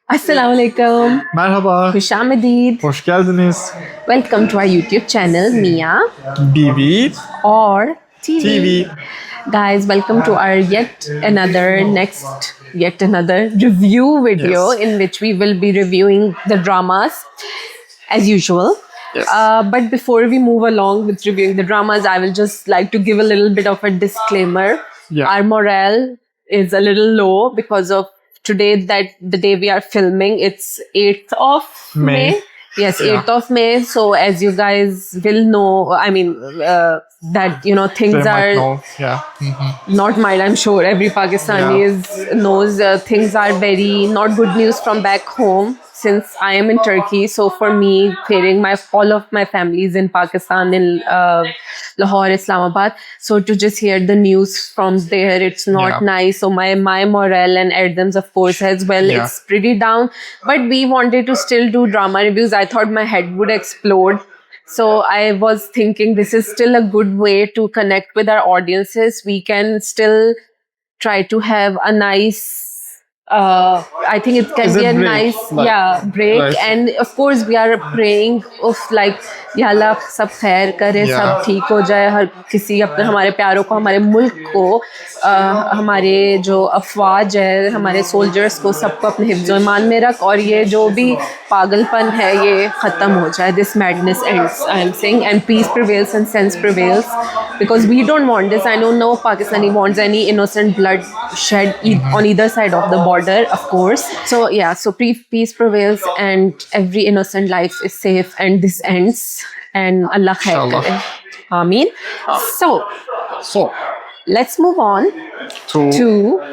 Assalamualaikum. Merhaba, Hushamedid. hoş geldiniz. Welcome to our YouTube channel, Mia BB or TV. TV. Guys, welcome to our yet another review video Yes. in which we will be reviewing the dramas as usual. Yes. But before we move along with reviewing the dramas, I will just like to give a little bit of a disclaimer. Yeah. Our morale is a little low because of today, that the day we are filming, it's 8th of May. Yes, Yeah. 8th of May. So as you guys will know, that, things They might are know. Yeah. not might, I'm sure every Pakistani knows things are very not good news from back home, since I am in Turkey. So for me, all of my family is in Pakistan, in Lahore, Islamabad. So to just hear the news from there, it's not Yeah. nice. So my morale and Erdem's, of course, as well, Yeah. it's pretty down. But we wanted to still do drama reviews. I thought my head would explode. So I was thinking this is still a good way to connect with our audiences. We can still try to have a nice, I think it can Is be it a break? nice, Like- break. Right. And of course we are praying of like, या अल्लाह सब खैर करे, Yeah. सब ठीक हो जाए, हर किसी अपने हमारे प्यारों को, हमारे मुल्क को, हमारे जो अफवाज है, हमारे सोल्जर्स को, सबको अपने हिफ्ज़ व ईमान में रख, और ये जो भी पागलपन है ये ख़त्म हो जाए. This madness ends, I am saying, and peace prevails and sense prevails, because we don't want this. I know no Pakistani wants any innocent blood shed on either side of the border, of course. So yeah, so peace prevails and every innocent life is safe, and this ends, and Allah khair Inshallah. kare. Ameen. So, Let's move on to,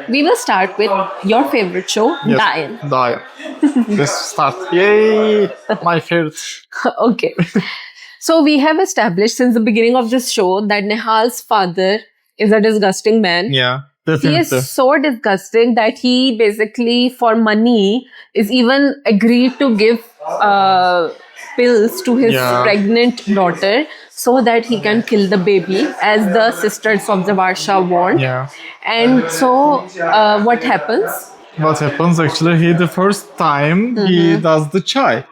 we will start with your favorite show, yes. Dial. Dial. Let's start. Yay! My favorite. Okay. So we have established since the beginning of this show that Nihal's father is a disgusting man. Yeah. He Definitely. is so disgusting that he basically, for money, is even agreed to give pills to his Yeah. pregnant daughter so that he can kill the baby, as the sisters of Zavarsha want. Yeah. And so, what happens? What happens actually? The first time he does the chai.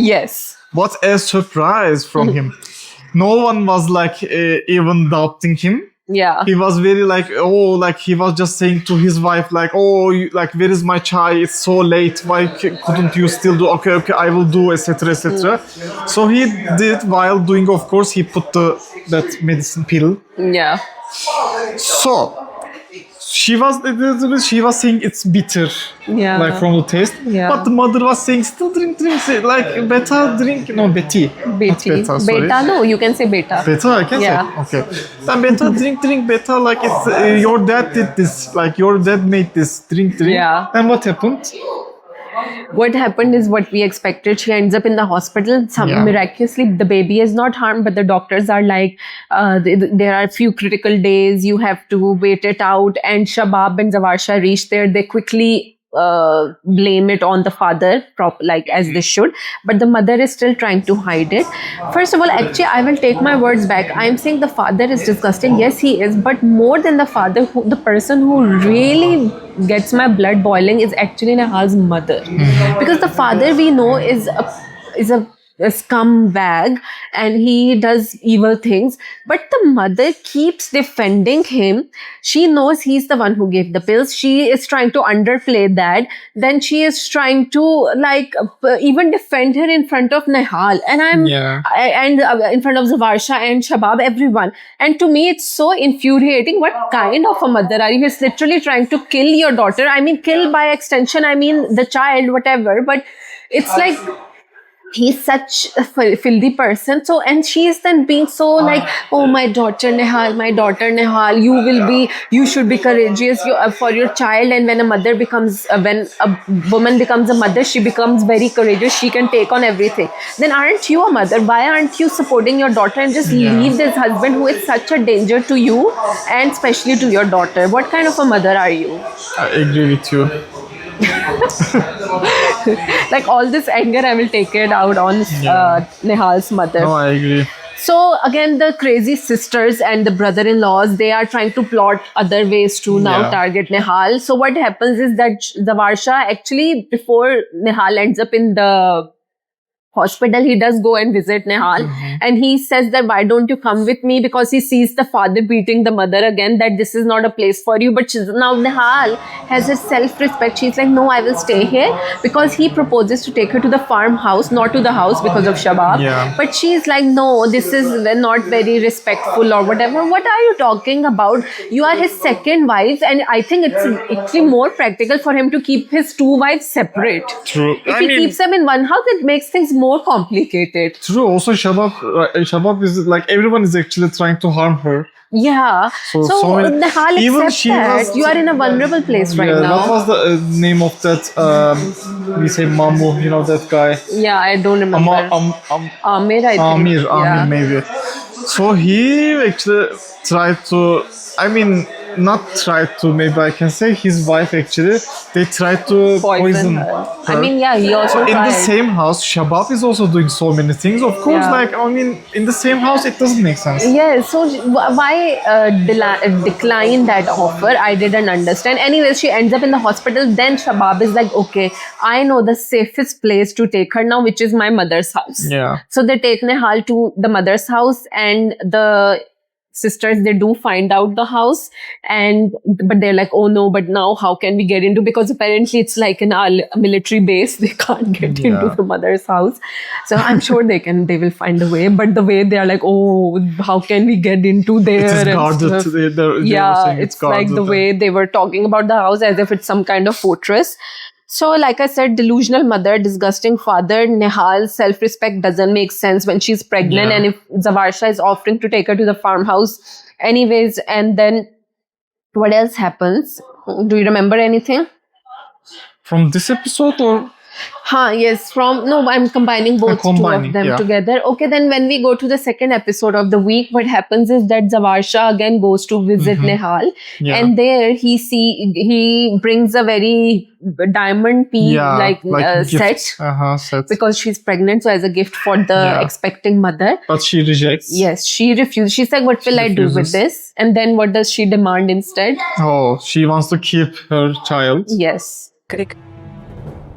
Yes. What a surprise from him. No one was like even doubting him. Yeah. He was very like, oh, like he was just saying to his wife like, oh, like where is my chai? It's so late. Why couldn't you still do? Okay, I will do, etc., etc. So he did. While doing, of course, he put that medicine pill. Yeah. So she was saying it's bitter, Yeah. like from the taste. Yeah. But the mother was saying still drink, like beta drink, no Betty. Not Beti. beta, sorry. Beta, no, you can say beta. Beta, I can Yeah. say. Okay. Then beta, drink beta. Like it's your dad did this. Like your dad made this. Drink. Yeah. And what happened? What happened is what we expected. She ends up in the hospital. Yeah. Miraculously, the baby is not harmed, but the doctors are like, there are a few critical days. You have to wait it out. And Shabab and Zavarsha reach there. They quickly blame it on the father, as they should. But the mother is still trying to hide it. First of all, actually, I will take my words back. I am saying the father is disgusting. Yes, he is. But more than the father, the person who really gets my blood boiling is actually Nihal's mother. Because the father, we know, is a scumbag and he does evil things, but the mother keeps defending him. She knows he's the one who gave the pills. She is trying to underplay that. Then she is trying to even defend her in front of Nihal, and in front of Zavarsha and Shabab, everyone. And to me, it's so infuriating. What kind of a mother are you? He's literally trying to kill your daughter. I mean, kill by extension, I mean the child, whatever. But it's like, he's such a filthy person. So, and she is then being so like, oh, my daughter Nihal, you should be courageous for your child. And when a woman becomes a mother, she becomes very courageous. She can take on everything. Then aren't you a mother? Why aren't you supporting your daughter and just leave this husband who is such a danger to you and especially to your daughter? What kind of a mother are you? I agree with you. Like all this anger, I will take it out on Nihal's mother. No, I agree. So again, the crazy sisters and the brother-in-laws, they are trying to plot other ways to now Yeah. target Nihal. So what happens is that Zavarsha actually, before Nihal ends up in the hospital, he does go and visit Nihal, and he says that why don't you come with me, because he sees the father beating the mother again, that this is not a place for you. But now Nihal has his self-respect. She's like, no, I will stay here, because he proposes to take her to the farmhouse, not to the house because of Shabab. Yeah. But she's like, no, this is not very respectful or whatever. What are you talking about? You are his second wife, and I think it's actually more practical for him to keep his two wives separate. True. If he keeps them in one house, it makes things more complicated. True. Also, Shabab is like, everyone is actually trying to harm her. Yeah. So many- Nihal even accepts she that. was- You are in a vulnerable place right Yeah, now. what was the name of that? We say Mamu, you know that guy. Yeah, I don't remember. Amir, I think. Amir, Yeah. maybe. So he actually tried to, I mean, not tried to, maybe I can say his wife actually, they tried to poison her. her. I mean, yeah, he also in tried. the same house, Shabab is also doing so many things. Of course, Yeah. like, I mean, in the same house, it doesn't make sense. Yeah, so why decline that offer? I didn't understand. Anyways, she ends up in the hospital. Then Shabab is like, okay, I know the safest place to take her now, which is my mother's house. Yeah. So they take Nihal to the mother's house, and the sisters, they do find out the house, but they're like, oh no, but now how can we get into, because apparently it's like a military base, they can't get into the mother's house. So I'm sure they will find a way, but the way they are like, oh, how can we get into there? It is and guarded. stuff. They were Yeah, saying it's like the guarded. way they were talking about the house as if it's some kind of fortress. So, like I said, delusional mother, disgusting father, Nihal's self-respect doesn't make sense when she's pregnant, Yeah. and if Zavarsha is offering to take her to the farmhouse anyways, and then what else happens? Do you remember anything? From this episode, or Yes, I'm combining both two combining, of them yeah. together. Okay, then when we go to the second episode of the week, what happens is that Zavarsha again goes to visit Nihal, Yeah. and there he brings a very diamond piece gift. set, Set. because she's pregnant, so as a gift for the Yeah. expecting mother. But she rejects. Yes, she refused. She's like, what will I do with refuses. this? And then what does she demand instead? Oh, she wants to keep her child. Yes. Correct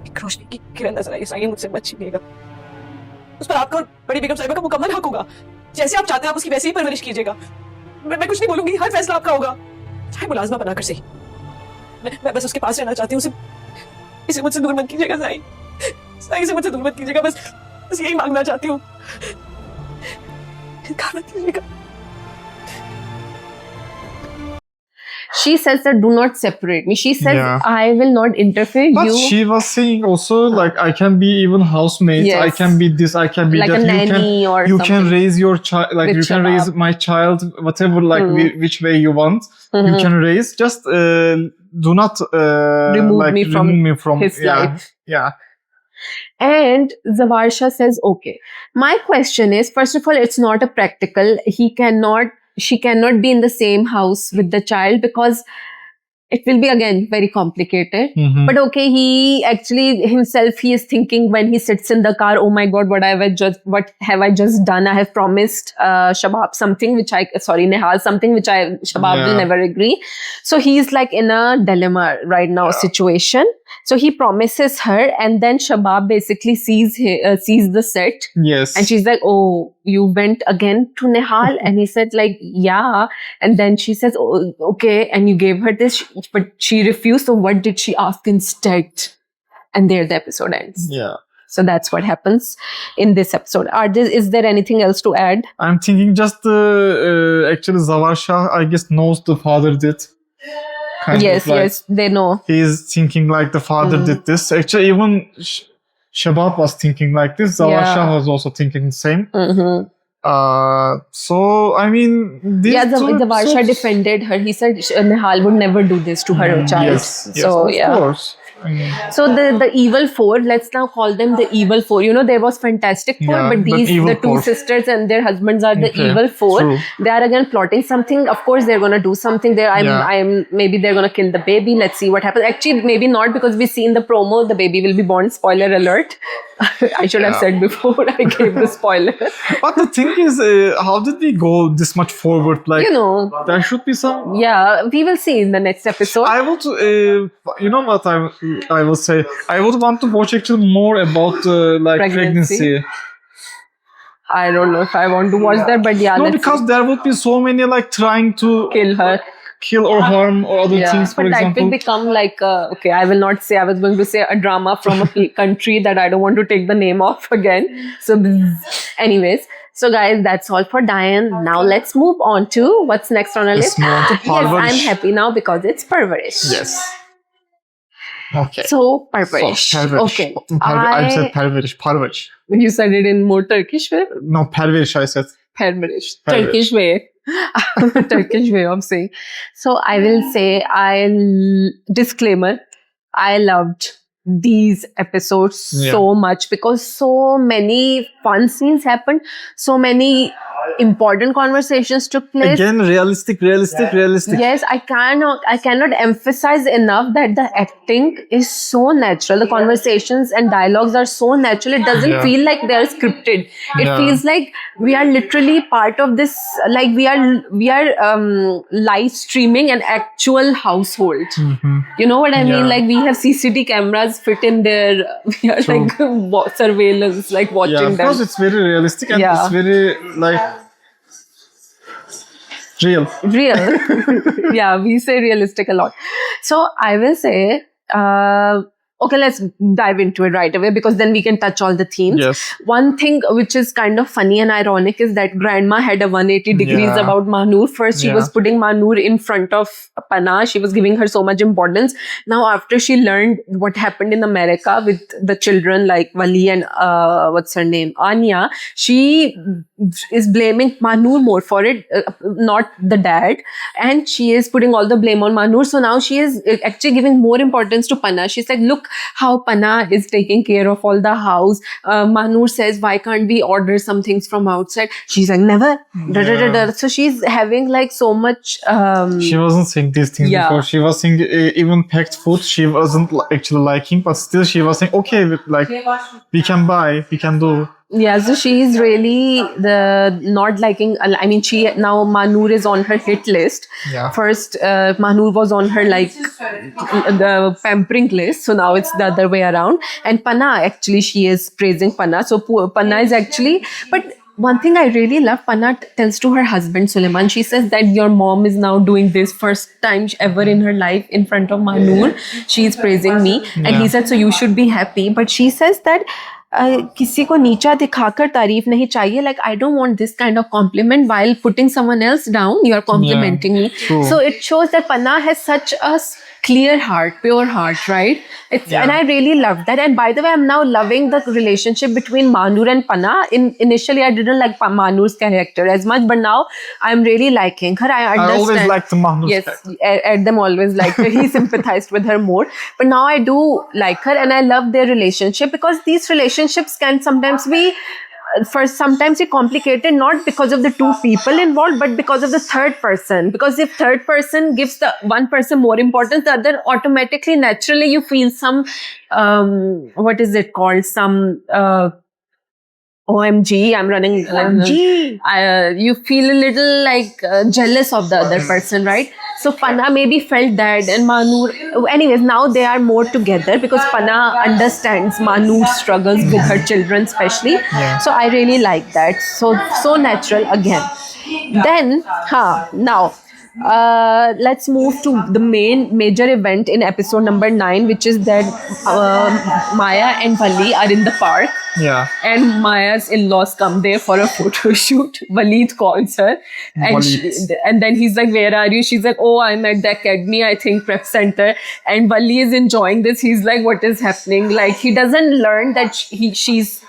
एक रोशनी की किरण नजर आई साईं मुझसे मत छीनिएगा उस पर आपका और बड़ी बेगम साहिबा का मुकम्मल हक होगा जैसे आप चाहते हैं आप उसकी वैसे ही परवरिश कीजिएगा मैं कुछ नहीं बोलूंगी हर फैसला आपका होगा चाहे मुलाजमा बनाकर सही मैं बस उसके पास रहना चाहती हूँ इसे मुझसे दूर मत कीजिएगा साईं साईं इसे मुझसे दूर मत कीजिएगा बस यही मांगना चाहती हूँ इनकार मत कीजिएगा She says that do not separate me. She says, Yeah. I will not interfere. But You she was saying also, like, I can be even housemate. I Yes. can be this. I can be like that. a nanny or You can something. raise your child, like With you can raise Shabab. my child, whatever, like which way you want. You can raise. Just do not Remove me from his yeah, life. Yeah. And Zavarsha says, okay. My question is, first of all, it's not a practical. She cannot be in the same house with the child, because it will be again very complicated. Mhm. But okay, he actually himself, he is thinking when he sits in the car, oh my God, what have I just done? I have promised Shabab something Nihal something which Shabab will Yeah. never agree. So he's like in a dilemma right now situation. So he promises her, and then Shabab basically sees the set, Yes. and she's like, oh, you went again to Nihal? And he said like, yeah. And then she says, oh, okay. And you gave her this, but she refused. So what did she ask instead? And there the episode ends. Yeah. So that's what happens in this episode. Is there anything else to add? I'm thinking just actually Zavarsha, I guess, knows the father did. Kind Yes, of like, yes, they know. He's thinking like the father did this. Actually, even Shabab was thinking like this. Zavarsha Yeah. was also thinking the same. Mm-hmm. So I mean, these Yeah, two Zavarsha episodes- defended her. He said Nihal would never do this to her child. Yes, So of yeah. course. I mean, So the evil four, let's now call them the evil four. You know, there was Fantastic Four, Yeah, but but these, evil the two four. sisters and their husbands are the Okay, evil four. true. They are again plotting something. Of course, they're gonna do something. Maybe they're gonna kill the baby. Let's see what happens. Actually, maybe not, because we see in the promo the baby will be born. Spoiler alert. I should have Yeah. said before I gave the spoiler. But the thing is, how did we go this much forward? Like, You know, there should be some. yeah, we will see in the next episode. I would, you know what I will say. I would want to watch actually more about like Pregnancy. pregnancy. I don't know if I want to watch that, but yeah, No, let's because there would be so many like trying to kill her. kill or harm or other Yeah, things, for but that example. will become like okay. I will not say. I was going to say a drama from a country that I don't want to take the name of again. So, anyways, so guys, that's all for Diane. Now let's move on to what's next on our Let's list. move on to Yes, I'm Parvarish. happy now because it's Parvarish. Yes. Okay. So Parvarish. Parvarish. Okay. I said Parvarish. Parvarish. You said it in more Turkish way. No, Parvarish I said. Parvarish. Parvarish. Turkish way. Turkish way of saying. So I will say disclaimer. I loved these episodes so much because so many fun scenes happened, so many important conversations took place. Again, realistic. Yes, I cannot emphasize enough that the acting is so natural. The conversations and dialogues are so natural. It doesn't Yeah. feel like they're scripted. It Yeah. feels like we are literally part of this. Like we are live streaming an actual household. You know what I mean? Yeah. Like we have CCTV cameras fit in there. We are True. like surveillance, like watching Yeah, them. because it's very realistic and Yeah. it's very like real. Real. Yeah, we say realistic a lot. So I will say, okay, let's dive into it right away because then we can touch all the themes. Yes. One thing which is kind of funny and ironic is that grandma had a 180 degrees Yeah. about Mahnur. First, she Yeah. was putting Mahnur in front of Pana. She was giving her so much importance. Now, after she learned what happened in America with the children like Wali and what's her name, Anya, she is blaming Mahnur more for it, not the dad. And she is putting all the blame on Mahnur. So now she is actually giving more importance to Pana. She's like, look how Pana is taking care of all the house. Mahnur says, why can't we order some things from outside? She's like, never. Da, da, da, da. So she's having like so much. She wasn't saying these things Yeah. before. She was saying even packed food she wasn't actually liking, but still she was saying, okay, like we can buy, we can do. Yeah, so she is really not liking. I mean, she now Mahnur is on her hit list. Yeah. First, Mahnur was on her like the pampering list. So now it's the other way around. And Pana, actually, she is praising Pana. So Pana is actually, but one thing I really love, Pana tells to her husband Suleiman, she says that your mom is now doing this first time ever in her life in front of Mahnur. She is praising me. And he Yeah. said, so you should be happy. But she says that किसी को नीचा दिखाकर तारीफ नहीं चाहिए. Like, I don't want this kind of compliment while putting someone else down. You are complimenting me. true. So it shows that Pana has such a clear heart, pure heart, right? Yeah. And I really love that. And by the way, I'm now loving the relationship between Mahnur and Pana. Initially, I didn't like Mahnur's character as much, but now I'm really liking her. I I understand. always liked the Mahnur's Yes, character. Adam always liked her. He sympathized with her more. But now I do like her and I love their relationship because these relationships can sometimes be sometimes be complicated not because of the two people involved but because of the third person, because if third person gives the one person more importance, the other automatically naturally you feel some what is it called, some OMG, I'm running OMG. You feel a little like jealous of the other person, right? So Pana maybe felt that, and Mahnur. Anyways, now they are more together because Pana understands Mahnur's struggles with her children, especially. Yeah. So I really like that. So natural again. Then, now. Let's move to the major event in episode number 9, which is that Maya and Wali are in the park. Yeah. And Maya's in-laws come there for a photo shoot. Waleed calls her. And, and then he's like, where are you? She's like, oh, I'm at the academy, I think, prep center. And Wali is enjoying this. He's like, what is happening? Like, he doesn't learn that she's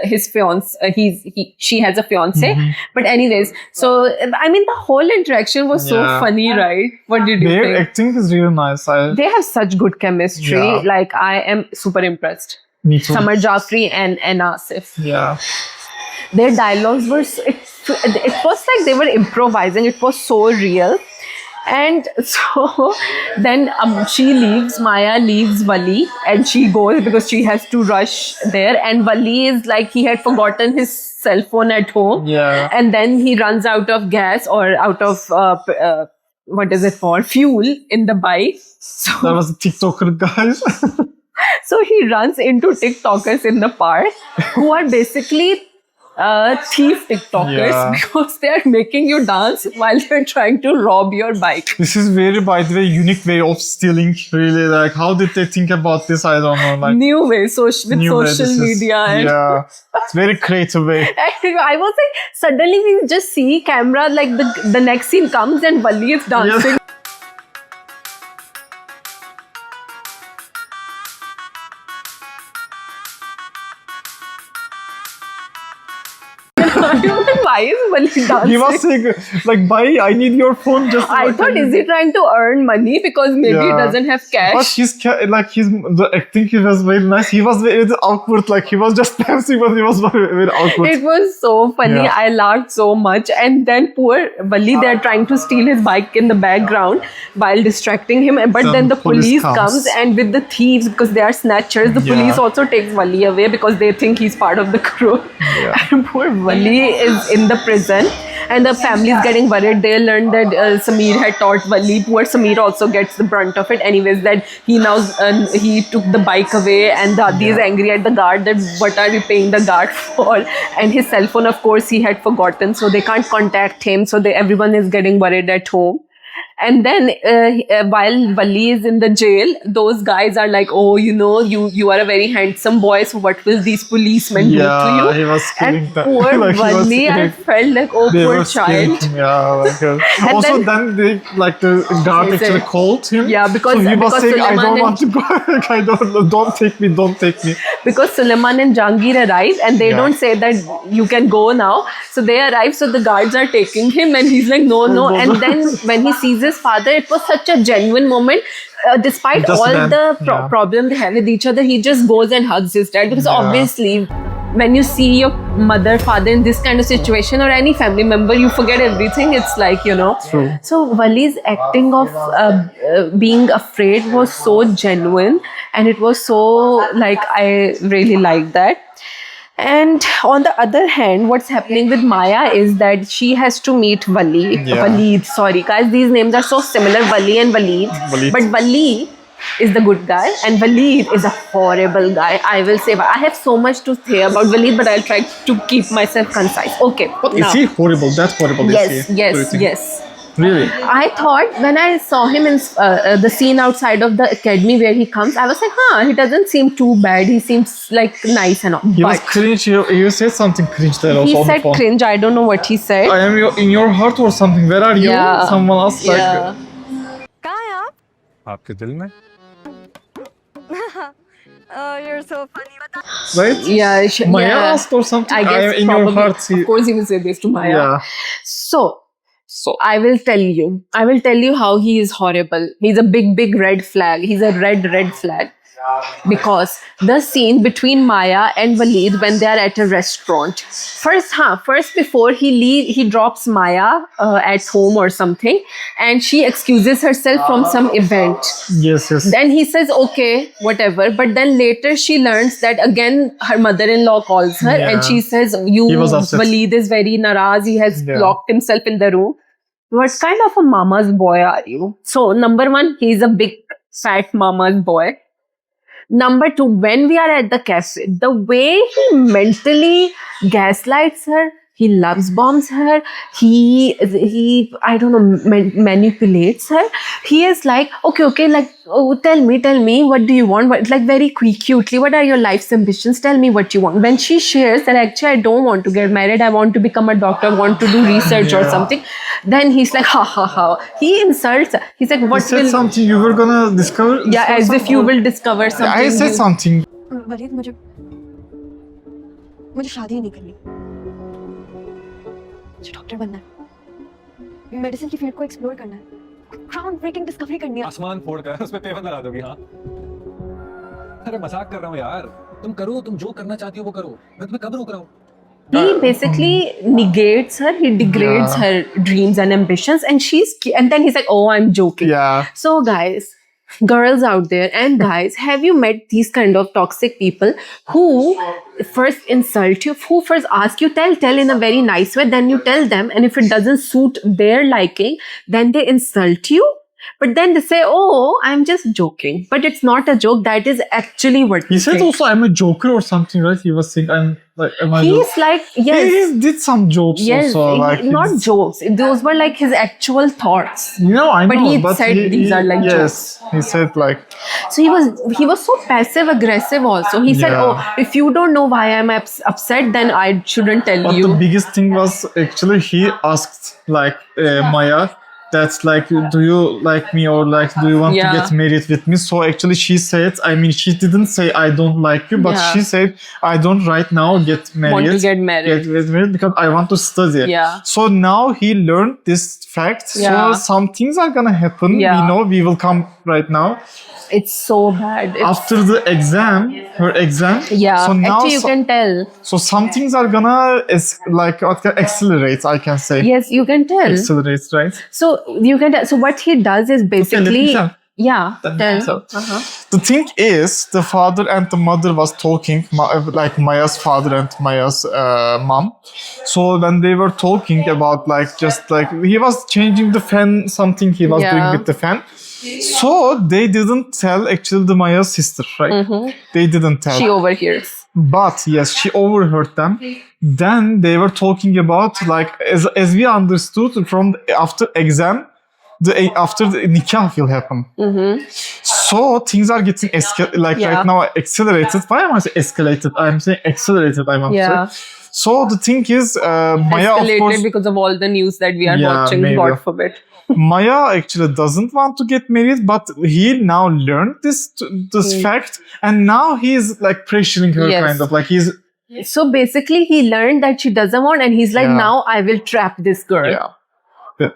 his fiance. She has a fiance. But anyways, so, I mean, the whole interaction was so funny, right? What did you Their think? acting is really nice. They have such good chemistry. Yeah. Like, I am super impressed. Me too. Samar Jafri and Asif. Yeah. Their dialogues were, it was like they were improvising. It was so real. And so then she leaves, Maya leaves Wali, and she goes because she has to rush there. And Wali is like, he had forgotten his cell phone at home. Yeah. And then he runs out of gas or out of, what is it called? Fuel in the bike. So, That was a TikToker, guys. so he runs into TikTokers in the park who are basically thief TikTokers Yeah. because they are making you dance while they're trying to rob your bike. This is very, by the way, unique way of stealing. Really, like, how did they think about this? I don't know. Like, New way, with new way, social this is- media. And, yeah, it's very creative way. and I was like, suddenly we just see camera, like the next scene comes and Wali is dancing. Why is Wali dancing? He was saying, like, "Bhai, I need your phone." Just I thought, is he trying to earn money because maybe he Yeah. doesn't have But cash? the acting, he was very nice. He was very awkward. Like, he was just dancing, but he was very, very awkward. It was so funny. Yeah. I laughed so much. And then poor Wali, they're trying to steal his bike in the background while distracting him. But then the police comes, and with the thieves, because they are snatchers, the Yeah. police also takes Wali away because they think he's part of the crew. Yeah. And poor Wali is in the prison. And the family is getting worried. They learned that Sameer had taught Wali. Poor Sameer also gets the brunt of it. Anyways, that he now he took the bike away, and Dadi is angry at the guard that what are you paying the guard for? And his cell phone, of course, he had forgotten, so they can't contact him. So everyone is getting worried at home. And then while Wali is in the jail, those guys are like, oh, you are a very handsome boy, so what will these policemen do to Yeah, you? he was scaring And them. poor Like, he was Wali, I scaring- felt like, oh, They poor were scaring child. him, yeah. Like, And also, then- then they, like, the guard They actually said- called him. Yeah, because- so he was because saying, I Sulaiman don't want to go. Don't take me, don't take me. Because Suleiman and Jahangir arrive and they Yeah. don't say that you can go now. So they arrive, so the guards are taking him and he's like, no, no. no, And no. then when he sees his father, it was such a genuine moment. Despite Just all then, the yeah. problem they have with each other, he just goes and hugs his dad because Yeah. obviously when you see your mother, father in this kind of situation or any family member, you forget everything. It's like, True. So Wali's acting of being afraid was so genuine, and it was so like I really liked that. And on the other hand, what's happening with Maya is that she has to meet Wali. Yeah. Waleed, sorry guys, these names are so similar, Wali and Waleed. Waleed. But Wali is the good guy and Waleed is a horrible guy. I will say, I have so much to say about Waleed, but I'll try to keep myself concise. Okay. But now- is he horrible? That horrible Yes, is he? What do you yes, think? yes. Really? I thought when I saw him in the scene outside of the academy where he comes, I was like, he doesn't seem too bad. He seems like nice and all. He was But cringe. You said something cringe there also he on the said phone. cringe. I don't know what he said. I am in your heart or something. Where are you? Yeah. Someone else like. Yeah. कहाँ हैं आप? आपके दिल में You're so funny. Right? Yeah, Maya yeah. asked or something. I guess am in your probably, heart. of course, he will say this to Maya. Yeah. So I will tell you how he is horrible. He's a big red flag. He's a red flag. Because the scene between Maya and Waleed when they are at a restaurant. First before he drops Maya at home or something, and she excuses herself from some event. Yes. Then he says, okay, whatever. But then later she learns that again her mother-in-law calls her Yeah. and she says, He was upset. Waleed is very naraz. He has Yeah. locked himself in the room. What kind of a mama's boy are you? So number one, he's a big fat mama's boy. Number two, when we are at the cafe, the way he mentally gaslights her, he loves bombs her, he I don't know, manipulates her. He is like, okay, like, oh, tell me, what do you want? Like very cutely, what are your life's ambitions? Tell me what you want. When she shares that actually I don't want to get married, I want to become a doctor, I want to do research or Yeah. something, then he's like, ha. He insults her. He's like, You what said will... something you were gonna discover. Yeah, as if you will discover something. I said new. something. Waleed मुझे शादी ही नहीं करनी. मुझे doctor बनना है. Medicine की field को explore करना है. ग्राउंड ब्रेकिंग डिस्कवरी करनी है. आसमान फोड़ कर उस पे पेपर लगा दोगी हाँ अरे मजाक कर रहा हूँ यार तुम करो तुम जो करना चाहती हो वो करो मैं तुम्हें कब रोक रहा हूँ He basically negates her, he degrades Yeah. her dreams and ambitions, and then he's like, oh, I'm joking. Yeah. So, guys, girls out there and guys, have you met these kind of toxic people who first insult you, who first ask you, tell in a very nice way, then you tell them, and if it doesn't suit their liking, then they insult you. But then they say, oh, I'm just joking. But it's not a joke. That is actually what He said also I'm a joker or something, right? He was saying I'm like am I He's like, yes. He did some jokes Yes, also. Like not jokes. Those were like his actual thoughts. No, I But know. he said these are like yes, he said like So he was so passive aggressive also. He said, Yeah. oh, if you don't know why I'm upset, then I shouldn't tell but you. the biggest thing was actually he asked like Maya that's like do you like me or like do you want Yeah. to get married with me? So actually she said, I mean she didn't say I don't like you, but Yeah. she said I don't right now get married. Want to get married. Get married because I want to study. Yeah. So now he learned this fact. Yeah. So some things are gonna happen. Yeah. We know we will come right now. It's so bad. After the exam, her exam. Yeah, So now actually you can tell. so some things are gonna accelerate, I can say. Yes, you can tell. Accelerate, right? So you can tell. So what he does is let me basically, tell. yeah, tell. So, the thing is, the father and the mother was talking, like Maya's father and Maya's mom. So when they were talking about like just like he was changing the fan, something he was Yeah. doing with the fan. So they didn't tell actually the Maya's sister, right? They didn't tell. She overhears. But yes, she overheard them. Then they were talking about like as we understood from after exam, after the nikah will happen. So things are getting Yeah. right now accelerated. Why am I saying escalated? I'm saying accelerated. I want Yeah. to say. So the thing is, Maya of Escalated course, because of all the news that we are Yeah, watching, maybe. God forbid. Maya actually doesn't want to get married, but he now learned this fact, and now he's like pressuring her, Yes. kind of like he's So basically, he learned that she doesn't want, and he's like, Yeah. now I will trap this girl. yeah.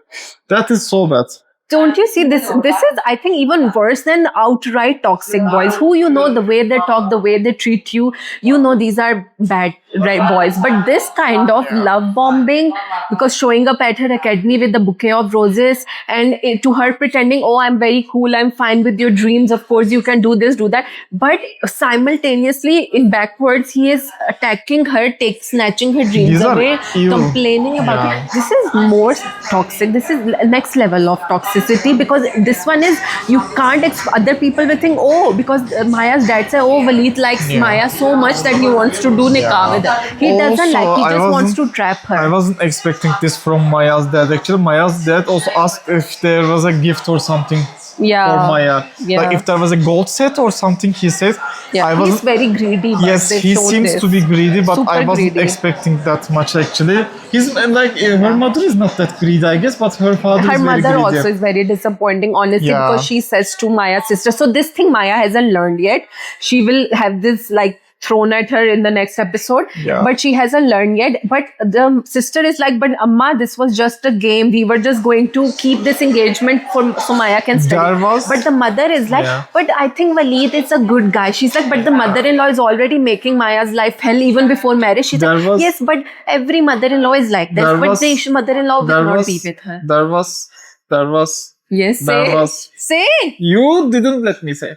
That is so bad. Don't you see this? This is, I think, even worse than outright toxic boys. Who you know, the way they talk, the way they treat you, you know these are bad right boys. But this kind of love bombing, because showing up at her academy with the bouquet of roses and to her pretending, oh, I'm very cool, I'm fine with your dreams. Of course, you can do this, do that. But simultaneously, in backwards, he is attacking her, snatching her dreams These are away, evil. complaining about Yeah. it. This is more toxic. This is next level of toxicity, because this one is you can't other people will think, oh, because Maya's dad said, oh, Waleed likes Yeah. Maya so much that he wants to do nikah with her. He doesn't Also, like, he I just wants to wasn't- trap her. I wasn't expecting this from Maya's dad. Actually, Maya's dad also asked if there was a gift or something Yeah. for Maya. Yeah. Like if there was a gold set or something, he said. Yeah, I he's wasn't. very greedy. But Yes, they he showed seems this. to be greedy, but I Super wasn't greedy. expecting that much actually. He's like her mother is not that greedy, I guess, but her father Her is very mother greedy. also is very disappointing, honestly, Yeah. because she says to Maya's sister, so this thing Maya hasn't learned yet. She will have this like thrown at her in the next episode, Yeah. but she hasn't learned yet. But the sister is like, but Amma, this was just a game. We were just going to keep this engagement for so Maya can study. There was- But the mother is like, Yeah. but I think Waleed is a good guy. She's like, but the mother-in-law is already making Maya's life hell even before marriage. She's There like, was- yes, but every mother-in-law is like this. There But was- the mother-in-law will not be with her. There was Yes, There say. was- Say. you didn't let me say.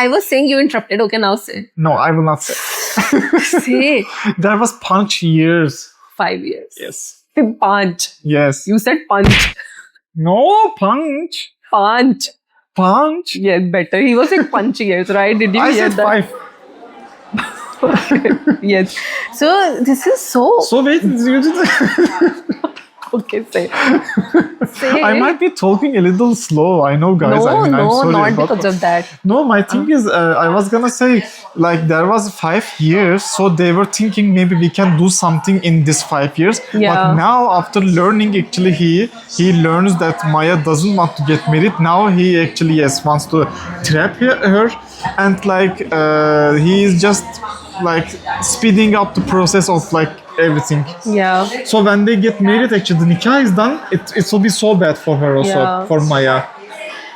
I was saying you interrupted. Okay, now say. No, I will not say. Say. There was punch years. 5 years. Yes. Punch. Yes. You said punch. No punch. Punch. Punch. Yes, better. He was saying punch years, right? Did you I hear said that? 5. Yes. So this is so. So wait, you did. Okay, say. Say. I might be talking a little slow. I know, guys. No, I'm no, sorry not about because of that. No, my thing is, I was gonna say, like, there was 5 years, so they were thinking maybe we can do something in this 5 years. Yeah. But now, after learning, actually, he learns that Maya doesn't want to get married. Now he actually wants to trap her, and like he is just like speeding up the process of like everything. Yeah. So when they get married, actually, the nikah is done. It will be so bad for her also, Yeah. for Maya.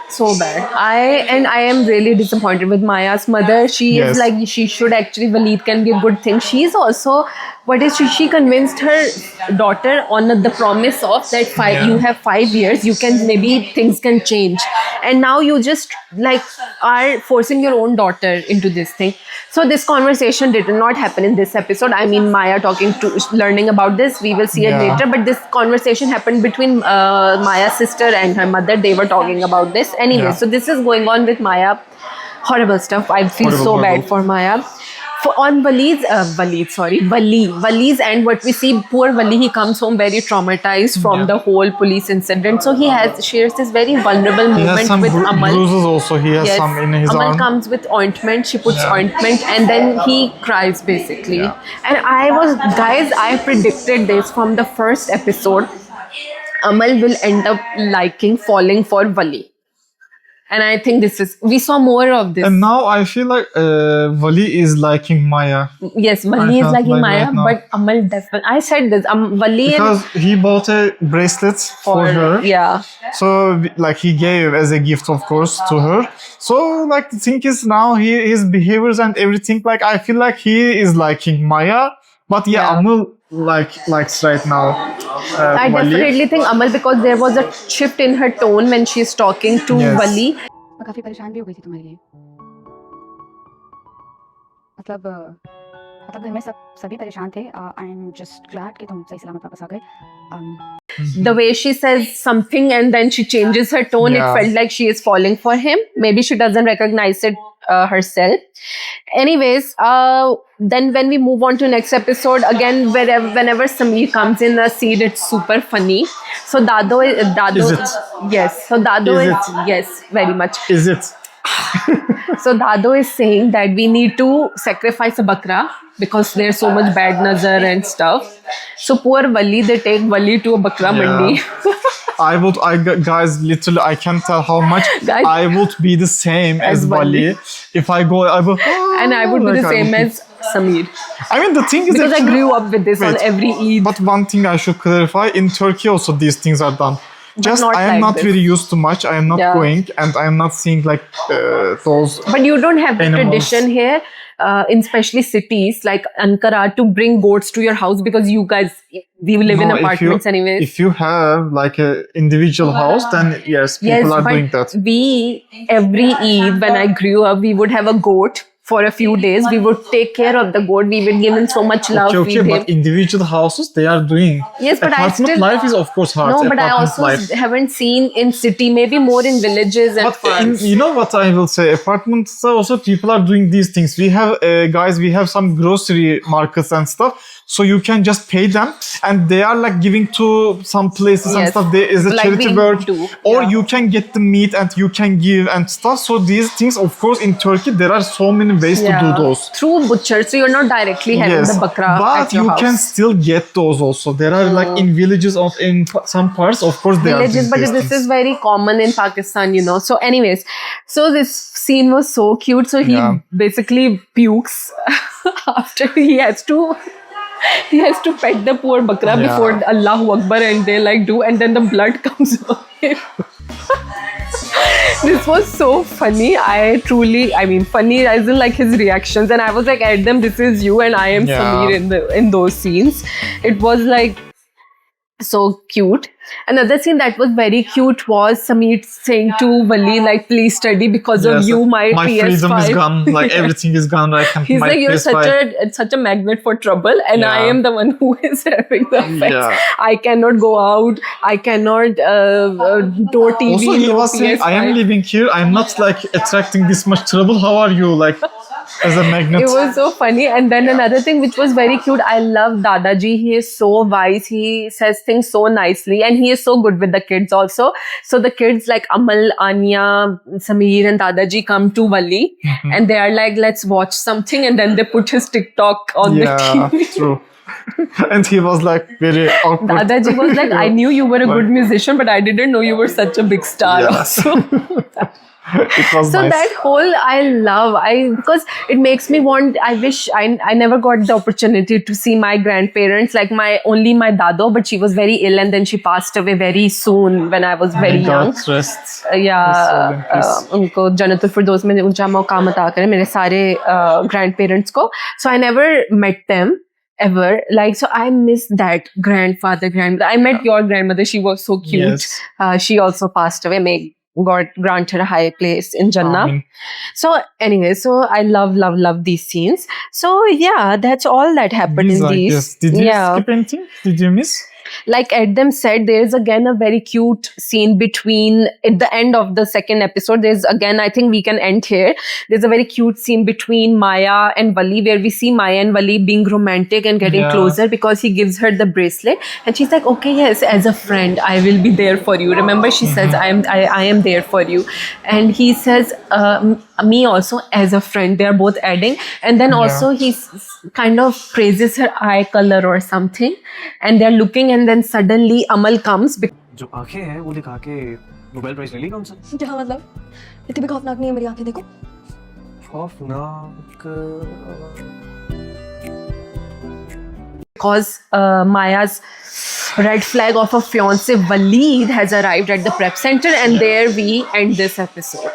So bad. I am really disappointed with Maya's mother. She Yes. is like, she should actually, Waleed can be a good thing. She's also what is she convinced her daughter on the promise of that you have 5 years, you can, maybe things can change, and now you just like are forcing your own daughter into this thing. So this conversation did not happen in this episode. I mean, Maya learning about this, we will see it Yeah. later, but this conversation happened between Maya's sister and her mother. They were talking about this anyway. Yeah. So this is going on with Maya. Horrible stuff. I feel Horrible, so horrible. bad for Maya. On Wali's and what we see, poor Wali, he comes home very traumatized from Yeah. the whole police incident. So he shares this very vulnerable He has moment some with Amal. bruises also. He has Yes, some in his Amal arm. comes with ointment. She puts Yeah. ointment, and then he cries basically. Yeah. And I predicted this from the first episode. Amal will end up falling for Wali. And I think we saw more of this. And now I feel like Wali is liking Maya Yes, Wali I is felt liking like Maya, right now. but Amal definitely. I said this. Wali because he bought a bracelet for her. Yeah. So like he gave as a gift, of course, to her. So like the thing is now his behaviors and everything. Like I feel like he is liking Maya, but Yeah. Amal likes right now. I Wali. definitely think Amal, because there was a shift in her tone when she's talking to Yes. Wali. मैं काफी परेशान भी हो गई थी तुम्हारे लिए मतलब घर में सभी परेशान थे आई एम जस्ट ग्लैड कि तुम सही सलामत वापस आ गए The way she says something and then she changes her tone, Yeah. it felt like she is falling for him. Maybe she doesn't recognize it herself. Anyways, then when we move on to next episode, again, whenever Sameer comes in the scene, it's super funny. So Dado, Is it? yes. So Dado Is is yes, very much. Is it? So Dado is saying that we need to sacrifice a bakra because there's so much bad nazar and stuff. So poor Wali, they take Wali to a bakra Yeah. mandi. Guys, literally, I can't tell how much Guys- I would be the same as As Wali. Wali. If I go, I will. And I would be the Like, same as Sameer. I mean, the thing is Because I actually- grew up with this on Wait, every Eid. But one thing I should clarify: in Turkey, also these things are done. Just not I am like not this. very used to much. I am not Yeah. going, and I am not seeing like those. But you don't have the Animals. tradition here, in especially cities like Ankara, to bring goats to your house because you guys, we live in No, apartments anyways. If you have like a individual house, then yes, people are doing that. Every Eid when I grew up, we would have a goat for a few days. We would take care of the goat. We would give him so much love. Okay, feed but him. individual houses they are doing. Yes, but I apartment still- life is of course hard. No, but I Apartment also life. haven't seen in city, maybe more in villages and But farms. you know what I will say? Apartments also people are doing these things. We have guys. We have some grocery markets and stuff. So you can just pay them, and they are like giving to some places and Yes. stuff. There is a Like charity we work, do, or yeah. you can get the meat and you can give and stuff. So these things, of course, in Turkey there are so many ways to do those. Through butcher, so you're not directly having the bakra but at your you house. can still get those also. There are like in villages in some parts, of course, they Villages, are but doing this these is very common in Pakistan, you know. So, anyways, so this scene was so cute. So he Yeah. basically pukes after he has to pet the poor bakra Yeah. before Allahu Akbar, and they like do, and then the blood comes on him. This was so funny. I mean, funny as in like his reactions, and I was like, Adam, this is you, and I am Yeah. Sameer in those scenes. It was like so cute. Another scene that was very cute was Sameer saying to Wali, like, please study because of Yes, you, my PS5. freedom is gone. Like everything is gone. I can He's my like, you're PS5. such a magnet for trouble, and I Yeah. am the one who is having the effects. Yeah. I cannot go out. I cannot do TV. Also, he no was saying, I am PS5. living here. I'm not like attracting this much trouble. How are you? Like, as a magnet. It was so funny. And then another thing which was very cute, I love Dadaji. He is so wise. He says things so nicely, and he is so good with the kids also. So the kids like Amal, Anya, Sameer and Dadaji come to Wali and they are like, let's watch something, and then they put his TikTok on the Yeah, TV. true. And he was like very awkward. Dadaji was like, I knew you were a good musician, but I didn't know you were such a big star Yeah. also. It was So nice. that whole I love because it makes me want. I wish I never got the opportunity to see my grandparents, like only my dado, but she was very ill and then she passed away very soon when I was very young. God rest. उनको जन्नतुल फिरदौस में ऊंचा मकाम अता करे मेरे सारे grandparents को. So I never met them. ever. Like, so I miss that grandmother. I met your grandmother. She was so cute. Yes. She also passed away. May God grant her a high place in Jannah. Amin. So anyway, so I love these scenes. So yeah, that's all that happened These in are- these. yes. Did you yeah. skip anything? Did you miss? Like Adam said, there is again a very cute scene between, at the end of the second episode, there's again, I think we can end here. There's a very cute scene between Maya and Wali where we see Maya and Wali being romantic and getting Yeah. closer because he gives her the bracelet and she's like, okay, yes, as a friend, I will be there for you. Remember, she says, I am there for you. And he says, me also as a friend. They're both adding. And then also he kind of praises her eye color or something. And they're looking and then suddenly Amal comes. जो आंखें हैं वो दिखा के Nobel prize ले ली कौन सा क्या मतलब इतनी भी खौफनाक नहीं है मेरी आंखें देखो खौफनाक Because Maya's red flag of a fiance Waleed has arrived at the prep center, and there we end this episode.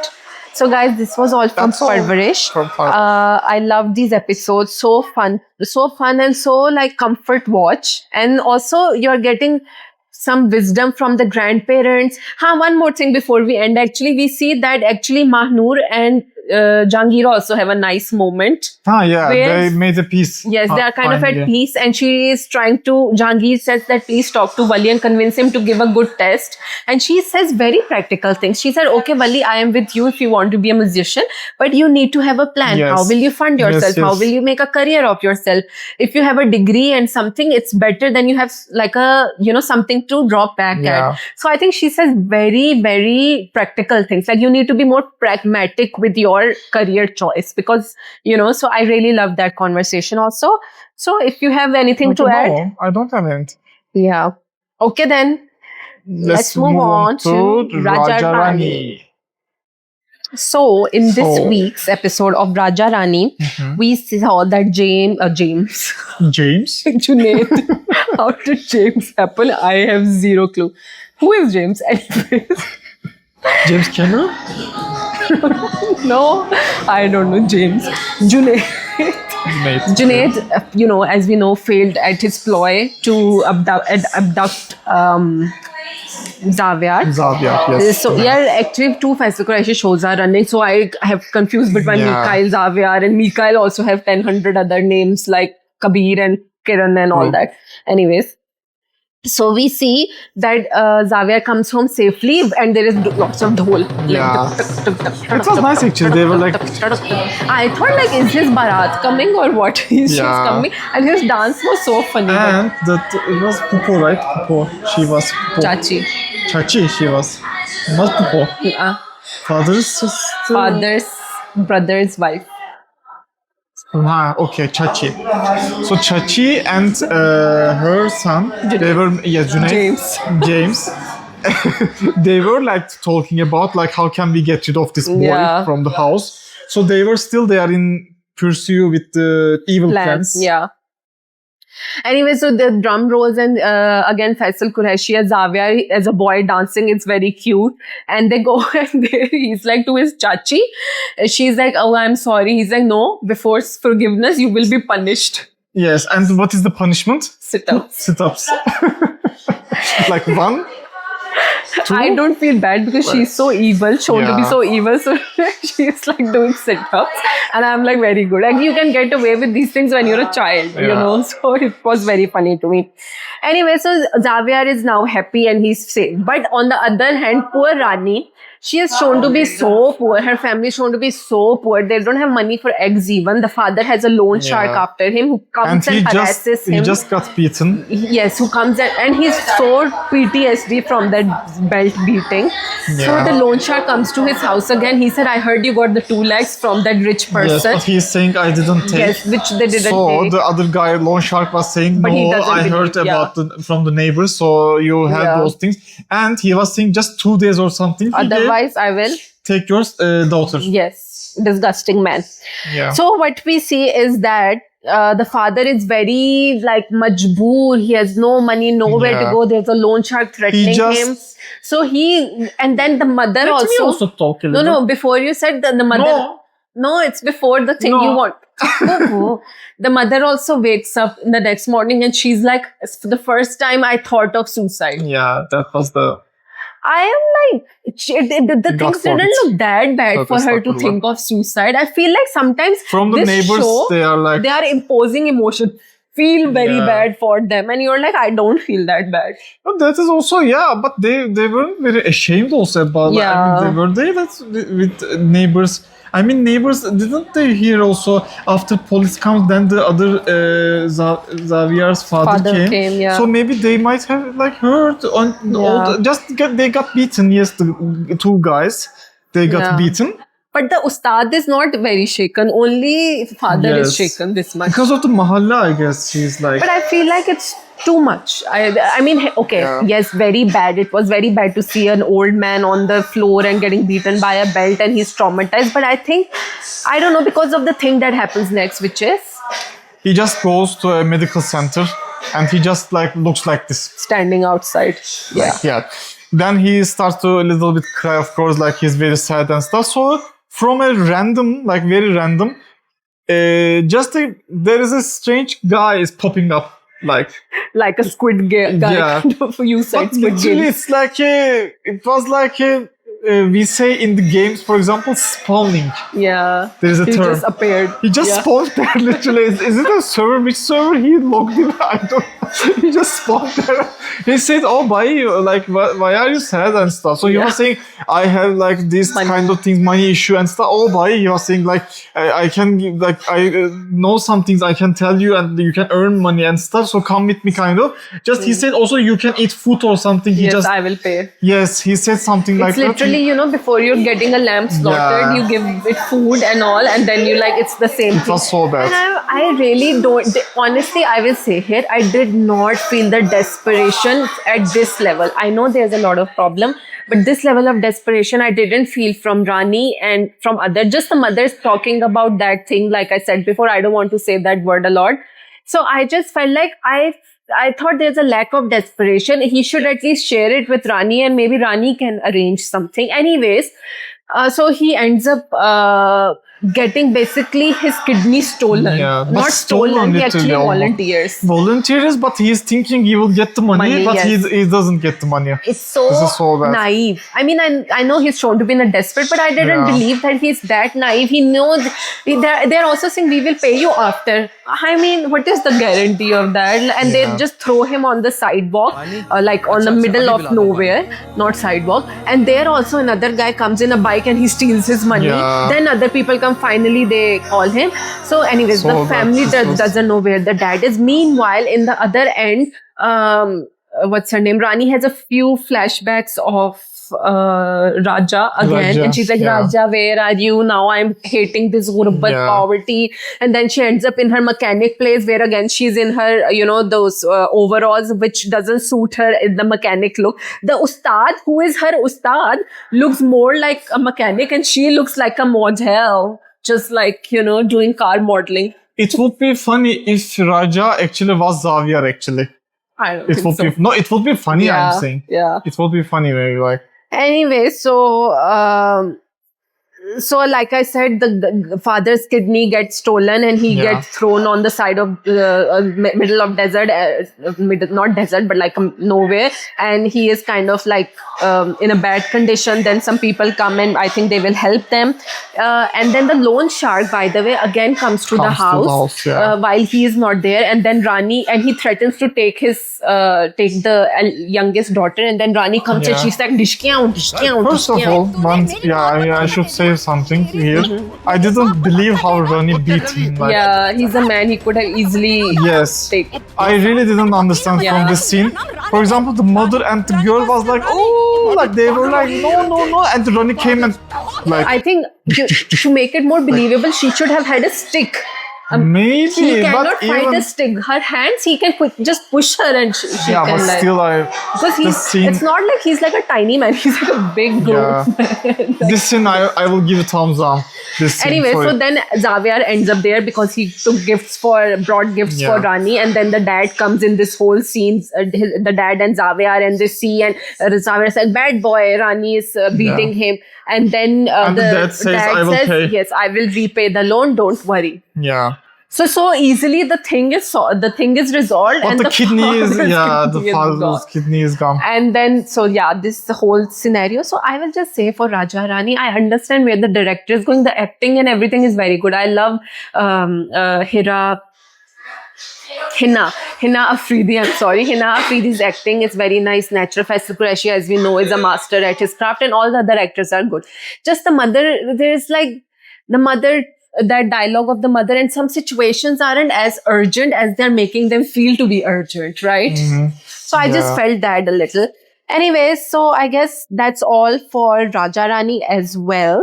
So guys, this was all from That's all Parvarish. from Parvarish. I love these episodes. So fun and so like comfort watch. And also you're getting some wisdom from the grandparents. One more thing before we end. Actually, we see that actually Mahnoor and Jahangir also have a nice moment. Yeah, Where- they made a peace. Yes, they are kind of finally. at peace, and she is trying to. Jahangir says that please talk to Wali and convince him to give a good test. And she says very practical things. She said, "Okay, Wali, I am with you if you want to be a musician, but you need to have a plan. Yes. How will you fund Yes, yourself? How yes. will you make a career of yourself? If you have a degree and something, it's better than you have like a something to drop back Yeah. at." So I think she says very, very practical things. Like you need to be more pragmatic with your career choice because, so I really love that conversation also. So if you have anything to add. No, I don't have anything. Yeah. Okay then. Let's move on to Raja Rani. So in this So- week's episode of Raja Rani, we saw that James, James? Junaid. How did James happen? I have zero clue. Who is James anyways? James Cameron? No, I don't know James. Junaid. Junaid, as we know, failed at his ploy to abduct Xavier. Xavier, yes. So yeah, actually 2 Faisal Quraishi shows are running. So I have confused between Yeah. Mikhail, Xavier, and Mikhail also have 100 other names like Kabir and Kiran and all True. that. Anyways. So we see that Xavier comes home safely and there is lots of dhol. Yeah. It It was nice actually. They were like, I thought like, is his Bharat coming or what? She's Yeah. coming. And his dance was so funny. but- and that it was Pupo, right? Pupo. She was Pupo. Chachi. Chachi, she was. Not Pupo. Father's sister. Father's brother's wife. Okay, Chachi. So Chachi and her son, they were, Junaid, James. They were like talking about like how can we get rid of this boy Yeah. from the house. So they were still there in pursuit with the evil plans. Yeah. Anyway, so the drum rolls and again Faisal Quraishi as Xavier as a boy dancing. It's very cute. And they go and he's like to his chachi. She's like, "Oh, I'm sorry." He's like, "No, before forgiveness, you will be punished." Yes, and what is the punishment? Sit up. Sit-ups. Like 1, 2. I don't feel bad because she's so evil, shown to be Yeah. so evil. So she's like doing sit-ups. And I'm like, very good. Like you can get away with these things when you're a child, Yeah. So it was very funny to me. Anyway, so Xavier is now happy and he's safe. But on the other hand, poor Rani, she is shown to be so poor. Her family is shown to be so poor. They don't have money for eggs even. The father has a loan shark Yeah. after him who comes and, harasses he him. just got beaten. Yes, who comes and he's so PTSD from that belt beating. So Yeah. the loan shark comes to his house again. He said, "I heard you got the 2 lakhs from that rich Yes, person." but he's saying I didn't take. Yes, which they didn't So take. the other guy, loan shark, was saying, But he "No, doesn't I believe, heard yeah. about from the neighbors, so you have Yeah. those things." And he was saying just 2 days or something. He gave, Otherwise, I will. take your daughter. Yes, disgusting man. Yeah. So what we see is that the father is very like majboor. He has no money, nowhere to Yeah. go. There's a loan shark threatening just- him. So and then the mother Let me also. also talk a little. No, before you said the mother. No. No, it's before the thing No. you want. The mother also wakes up in the next morning and she's like, for the first time I thought of suicide. Yeah, that was the I am like, the Got things for didn't it. look that bad for her to Estağfurullah. think of suicide. I feel like sometimes from the this neighbors. show, They are like, they are imposing emotion. Feel very Yeah. bad for them, and you're like, I don't feel that bad. oh, that is also but they weren't very ashamed also about. I Yeah. mean, they were there with neighbors. I mean, neighbors didn't they hear also after police comes, then the other Xavier's father came. Yeah. So maybe they might have like heard on Yeah. they got beaten. Yes, the two guys they got Yeah. beaten But the ustad is not very shaken. Only father is Yes. shaken this much. because of the mahalla. I guess she's like. But I feel like it's too much. I mean, okay, yes, very bad. It was very bad to see an old man on the floor and getting beaten by a belt and he's traumatized. But I think, I don't know, because of the thing that happens next, which is He just goes to a medical center and he just like looks like this. standing outside. Yeah. Yeah. Then he starts to a little bit cry, of course, like he's very sad and stuff. So from a random, like very random, there is a strange guy is popping up, like. Like a squid guy Yeah. kind of, you said But squid literally, game. it's like it was like we say in the games, for example, spawning. Yeah. There is a He term. just appeared. He just Yeah. spawned there, literally. Is it a server? Which server he logged in? I don't know. He just spawned there. He said, oh, why are you sad and stuff? So he was saying, I have like this kind of things, money issue and stuff. Oh, boy, he was saying like, I can give, like, I know some things I can tell you and you can earn money and stuff. So come with me, kind of. Just, he said also you can eat food or something. He Yes, just, I will pay. yes, he said something like It's that. literally, before you're getting a lamb slaughtered, Yeah. you give it food and all, and then you like, it's the same It thing. was so bad. And I really don't, honestly, I will say here, I did not feel the desperation at this level. I know there's a lot of problem, but this level of desperation, I didn't feel from Rani and from just the mothers talking about that thing. Like I said before, I don't want to say that word a lot. So I just felt like I thought there's a lack of desperation. He should at least share it with Rani and maybe Rani can arrange something. Anyways, so he ends up getting basically his kidney stolen. Yeah, but Not stolen, he actually literally almost. volunteers. Volunteers, but he's thinking he will get the money, but yes. he doesn't get the money. It's so, This is so bad. naive. I mean, I know he's shown to be in a desperate, but I didn't Yeah. believe that he's that naive. He knows they're also saying we will pay you after. I mean, what is the guarantee of that? And they just throw him on the sidewalk, like on the middle of nowhere, not sidewalk. And there also another guy comes in a bike and he steals his money. Yeah. Then other people come. Finally, they call him. So, anyways, So the bad. family This was- doesn't know where the dad is. Meanwhile, in the other end, what's her name? Rani has a few flashbacks of Raja again, Raja, and she's like, yeah. Raja, where are you now? I'm hating this ghurbat Yeah. poverty. And then she ends up in her mechanic place, where again she's in her, those overalls which doesn't suit her in the mechanic look. The ustad, who is her ustad, looks more like a mechanic, and she looks like a model, just like doing car modeling. It would be funny if Raja actually was Xavier, actually. I don't It think would so. be, no, it would be funny, Yeah, I'm saying. yeah. It would be funny, maybe, like. Anyway, so like I said, the father's kidney gets stolen and he Yeah. gets thrown on the side of middle of desert, not desert, but like nowhere. And he is kind of like in a bad condition. Then some people come and I think they will help them. And then the loan shark, by the way, again comes to the house, yeah. while he is not there. And then Rani, and he threatens to take the youngest daughter. And then Rani comes and Yeah. she's like, dishkyan, dishkyan, First of all, I should say something here. I didn't believe how Rani beat him. Like, Yeah, he's a man. He could have easily Yes. taken. I really didn't understand Yeah. from this scene. For example, the mother and the girl was like, oh, like they were like, no. And Rani came and like, I think to make it more believable, she should have had a stick Maybe, He cannot but fight even a stick. Her hands, he can just push her and she yeah, can but like. still, Because the scene- it's not like he's like a tiny man. He's like a big grown man. this scene I will give a thumbs up. This scene Anyway, for so it. then Xavier ends up there because he brought gifts for Yeah. Rani, and then the dad comes in this whole scene. The dad and Xavier and they see, and Xavier says, "Bad boy," Rani is beating him, and then And the dad says, "I will pay." "Yes, I will repay the loan. Don't worry." Yeah. So easily the thing is resolved, But and the kidney is father's the kidney is father's gone. kidney is gone. And then, so yeah, this is the whole scenario. So I will just say for Raja Rani, I understand where the director is going. The acting and everything is very good. I love Hina Afridi. I'm sorry. Hina Afridi's acting is very nice. Natural Faisal Qureshi, as we know, is a master at his craft, and all the other actors are good. Just the mother, there's like the mother, that dialogue of the mother, and some situations aren't as urgent as they're making them feel to be urgent, right? So I just Yeah. felt that a little. Anyways, so I guess that's all for Raja Rani as well.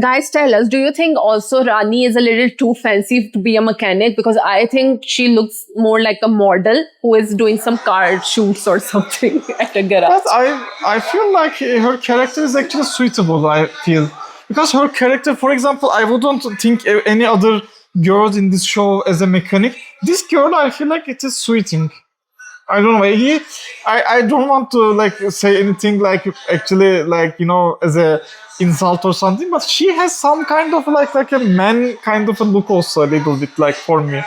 Guys, tell us, do you think also Rani is a little too fancy to be a mechanic? Because I think she looks more like a model who is doing some car shoots or something at a garage. But I feel like her character is actually suitable. I feel because her character, for example, I wouldn't think any other girls in this show as a mechanic. This girl, I feel like it is suiting. I don't know. I don't want to like say anything like actually like as a insult or something, but she has some kind of like a man kind of a look also a little bit like for me.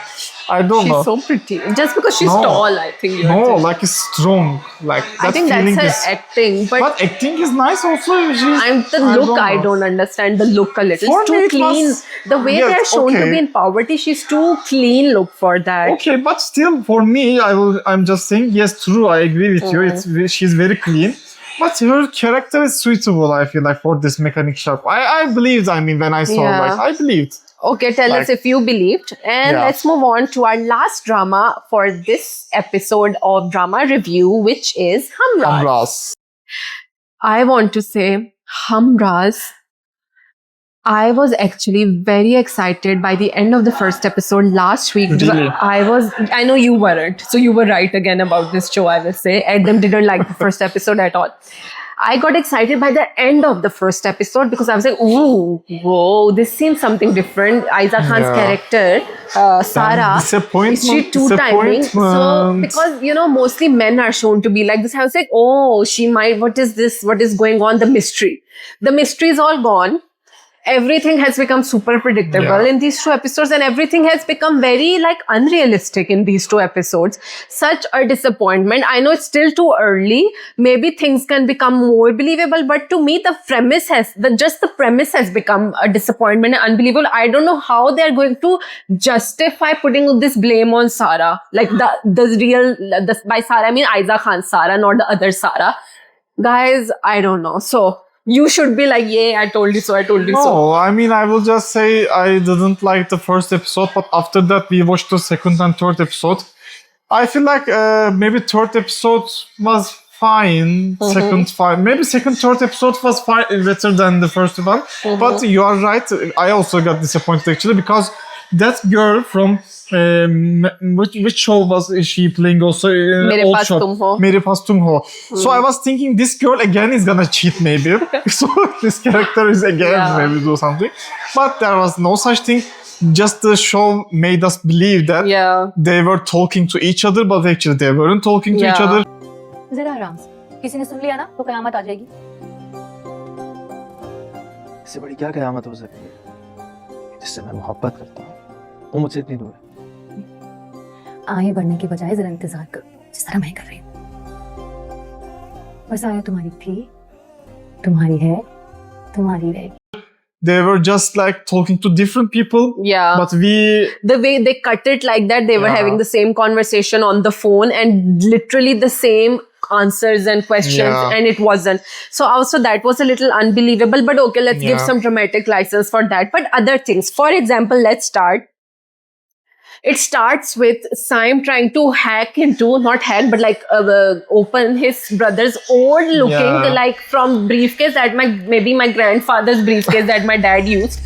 I don't know. She's so pretty. Just because she's No. tall, I think. you're No, just- like it's strong. Like that I think feeling that's her is. acting. But acting is nice also. And the look, I don't understand the look a little. For It's me, too it clean. was- The way Yes, they're shown to okay. be in poverty, she's too clean look for that. Okay, but still, for me, I'm just saying yes, true. I agree with you. She's very clean, but her character is suitable. I feel like for this mechanic shop. I believed. I mean, when I saw, Yeah. like, I believed. Okay, tell us Like- if you believed. And Yeah. let's move on to our last drama for this episode of Drama Review, which is Hamraz. Hamraz. I want to say Hamraz. I was actually very excited by the end of the first episode last week. Really? I know you weren't. So you were right again about this show, I will say. Adam didn't like the first episode at all. I got excited by the end of the first episode because I was like, ooh, whoa, this seems something different. Aiza Khan's Yeah. character, Sarah, disappointment- is she two timing? So, disappointment. because, mostly men are shown to be like this. I was like, oh, she might, what is this? What is going on? The mystery. The mystery is all gone. Everything has become super predictable Yeah. in these two episodes, and everything has become very unrealistic in these two episodes. Such a disappointment. I know it's still too early. Maybe things can become more believable, but to me, the premise has become a disappointment and unbelievable. I don't know how they're going to justify putting this blame on Sarah. Like by Sarah, I mean Aiza Khan's Sarah, not the other Sarah. Guys, I don't know. So, you should be like, yeah, I told you so, I told you so. No, I mean, I will just say I didn't like the first episode, but after that we watched the second and third episode. I feel like maybe third episode was fine, second fine. Maybe second, third episode was fine, better than the first one. But you are right, I also got disappointed actually because that girl from which show was she playing also? Mere Old Paas Shop. Tum Ho. Mere Paas Tum Ho. So I was thinking this girl again is gonna cheat maybe. So this character is again Yeah. maybe do something. But there was no such thing. Just the show made us believe that Yeah. they were talking to each other, but actually they weren't talking to each Yeah. other. जरा आराम से किसी ने सुन लिया ना तो कयामत आ जाएगी इससे बड़ी क्या कयामत हो सकती है जिससे मैं मोहब्बत करता हूँ वो मुझसे इतनी दूर है आगे बढ़ने के बजाय जरा इंतजार करो जिस तरह मैं कर रही हूँ बस आया तुम्हारी थी तुम्हारी है तुम्हारी रहेगी They were just like talking to different people, Yeah. but we The way they cut it like that, they were Yeah. having the same conversation on the phone and literally the same answers and questions, Yeah. and it wasn't. So also that was a little unbelievable, but okay, let's give Yeah. some dramatic license for that. But other things, for example, let's start. It starts with Saim trying to hack into, not hack, but like open his brother's old looking, Yeah. like from briefcase that maybe my grandfather's briefcase that my dad used.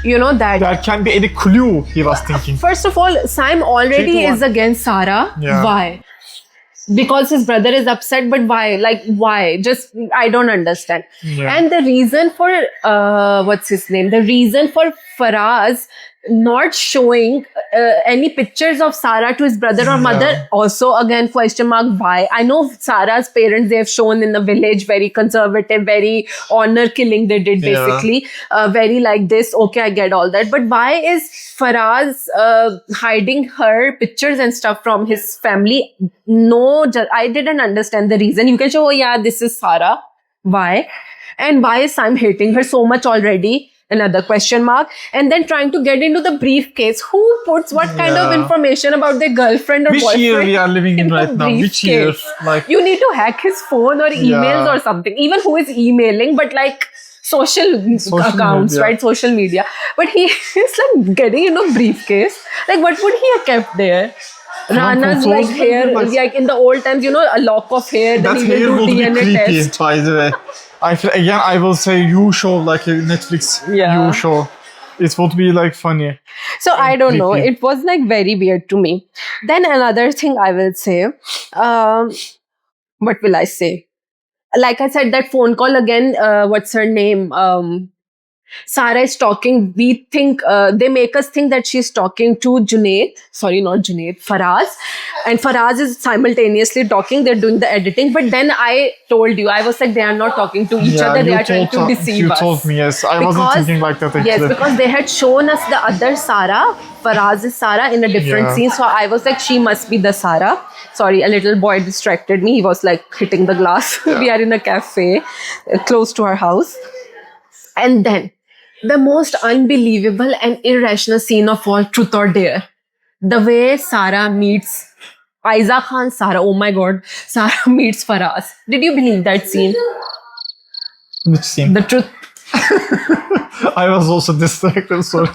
You know that. There can be any clue, he was thinking. First of all, Saim already Check is against Sarah. Yeah. Why? Because his brother is upset, but why? Like, why? Just, I don't understand. Yeah. And the reason for, what's his name? The reason for Faraz not showing any pictures of Sarah to his brother or mother, also again, question mark, why? I know Sarah's parents, they have shown in the village, very conservative, very honor killing they did Yeah. basically. Very like this, okay, I get all that. But why is Faraz hiding her pictures and stuff from his family? No, I didn't understand the reason. You can show, oh yeah, this is Sarah. Why? And why is Sam hating her so much already? Another question mark. And then trying to get into the briefcase. Who puts what kind of Yeah. information about their girlfriend or Which boyfriend? year we are living in the right now? Which year? briefcase? Like, You need to hack his phone or emails Yeah. or something. Even who is emailing, but like social accounts, media. right? Social media. But he is like getting into a briefcase. Like, what would he have kept there? Rana's photos, like hair, like- like in the old times, you know, a lock of hair. that Then he hair will would do be DNA creepy, test. by the way. I will say you show like a Netflix Yeah. you show. It would be like funny. So I don't know. Creepy. It was like very weird to me. Then another thing I will say, what will I say? Like I said, that phone call again, what's her name? Sarah is talking. We think, they make us think that she's talking to Junaid. Sorry, not Junaid, Faraz. And Faraz is simultaneously talking. They're doing the editing. But then I told you, I was like, they are not talking to each other. They you are trying to deceive you us. told me, yes. I wasn't Because- thinking like that actually. Yes, because they had shown us the other Sarah, Faraz's Sarah, in a different Yeah. scene. So I was like, she must be the Sarah. Sorry, a little boy distracted me. He was like hitting the glass. We are in a cafe close to our house. And then the most unbelievable and irrational scene of all, Truth or Dare. The way Sarah meets Aiza Khan Sarah. Oh my God. Sarah meets Faraz. Did you believe that scene? Which scene? The truth. I was also distracted, sorry.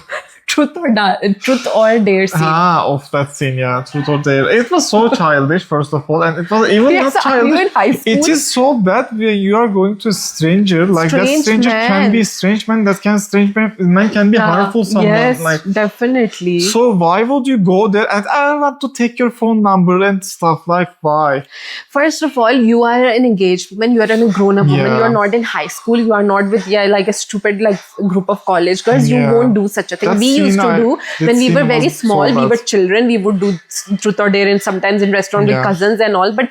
Truth or Dare scene. Of that scene, yeah, Truth or Dare. It was so childish, first of all, and it was even Yes, not are you childish. in high school? It is so bad when you are going to a stranger, like that Strange stranger man. can be a strange man, strange man can be harmful someone. Yes, Like, definitely. so why would you go there and I want to take your phone number and stuff? Like, why? First of all, you are an engaged woman, you are a grown-up woman, Yeah. you are not in high school, you are not with like a stupid like group of college girls. You Yeah. won't do such a thing. That We used scene to do that when we scene were very was so small, we bad. were children, we would do Truth or Dare and sometimes in restaurant with Yeah. cousins and all. But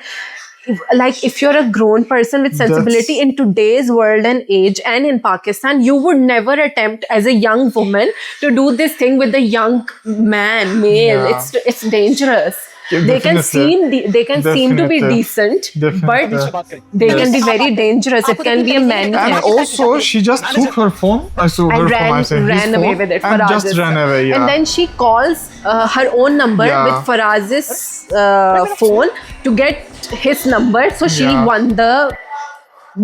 like if you're a grown person with sensibility in today's world and age and in Pakistan, you would never attempt as a young woman to do this thing with a young man, male. Yeah. It's dangerous. Yeah, They can definitely. seem to be Definitely. decent, Definitely. but they can be very dangerous. It can be a man. And also, she just took her phone. I saw her And phone. I'm saying his ran away phone, with it. and Faraz's. just ran away. Yeah. And then she calls her own number Yeah. with Faraz's phone to get his number. So she Yeah. won the